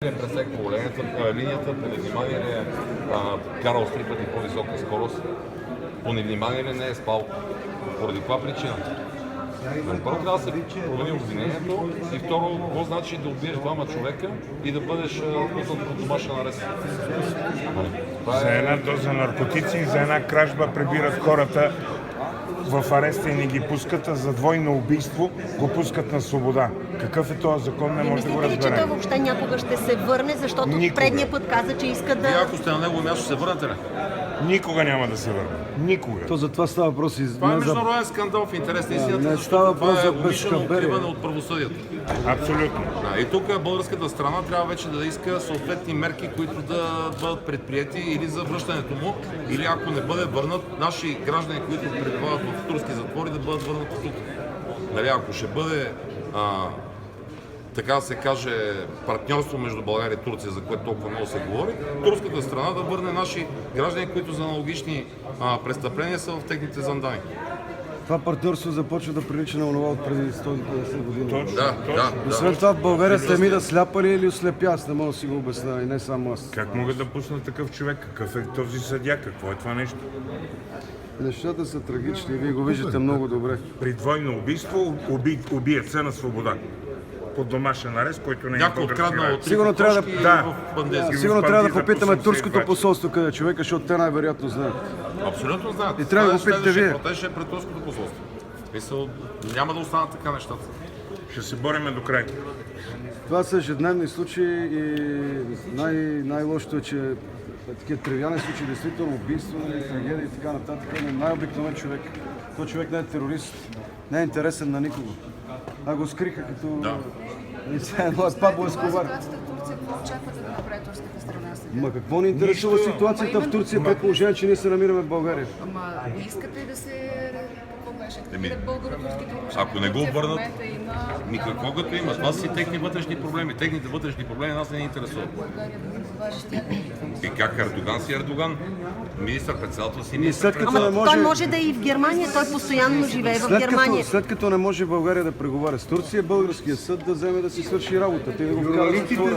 Пресекал линията, по невнимание ли е карал с 3 пъти по-висока скорост, по невнимание ли не е спал, поради каква причина? Първо трябва да се промени обвинението и второ, какво значи да убиеш двама човека и да бъдеш пуснат под домашен арест? За една доза наркотици и за една кражба прибират хората в ареста и не ги пускат, а за двойно убийство го пускат на свобода. Какъв е този закон, не може да го Мислите ли, че той разберем. въобще някога ще се върне, защото предния път каза, че иска Вие да... ако сте на негово място, се върнете ли? Никога няма да се върне. Никога. То за това става въпрос и Това е международен скандал в интерес на истината, не защото става въпрос това е за умишлено безхаберие. укриване от правосъдието. Абсолютно. И тук българската страна трябва вече да иска съответни мерки, които да бъдат предприяти или за връщането му, или ако не бъде върнат, наши граждани, които пребивават в турски затвори, да бъдат върнати тук. Нали, ако ще бъде, така да се каже, партньорство между България и Турция, за което толкова много се говори, турската страна да върне наши граждани, които за аналогични престъпления са в техните зандани. Това партньорство започва да прилича на онова от преди 150 години. Точно. Да. Освен това в България сте ми да сляпа ли или ослепя, аз не мога да си го обясня и не само аз. Как могат да пуснат такъв човек? Какъв е този съдия? Какво е това нещо? Нещата са трагични, вие го виждате много добре. При двойно убийство убият се на свобода. Под домашен арест, който не е Някой български откраднал гражданин. от Сигурно трябва да- кокошки Да. в бандезки. Сигурно трябва да бандита попитаме по турското 82. посолство къде е човека, защото те най-вероятно знаят. Абсолютно знаят. И трябва да го Това е питате вие. следващия протеж е пред турското посолство. Мисъл, няма да останат така нещата. Ще се бориме до край. Това са ежедневни случаи и най-лошото е, че такива тривиални случаи, действително убийство, трагедия и така нататък, но най-обикновен човек. Той човек не е терорист, не е интересен на никого. А го скриха като... Да. И сега е Пабло Ескобар. Ситуацията в Турция, какво очаквате да направи турската страна сега? Ма какво ни интересува Нищо. ситуацията в Турция, при положение, че ние се намираме в България? Ама не искате да се... Какво беше? Еми, Да българо-турските отношения. ако не го Турция в обърнат, момента има Какво като има? Това си техни вътрешни проблеми. Техните вътрешни проблеми нас не ни интересуват. България да разговаря с тях. И как Ердоган си Ердоган? Министър-председател си И след като министър-председател. не Ама може... той може да е и в Германия, той постоянно живее в Германия. След като не може България да преговаря с Турция, българският съд да вземе да си свърши работата и да го вкара в затвора.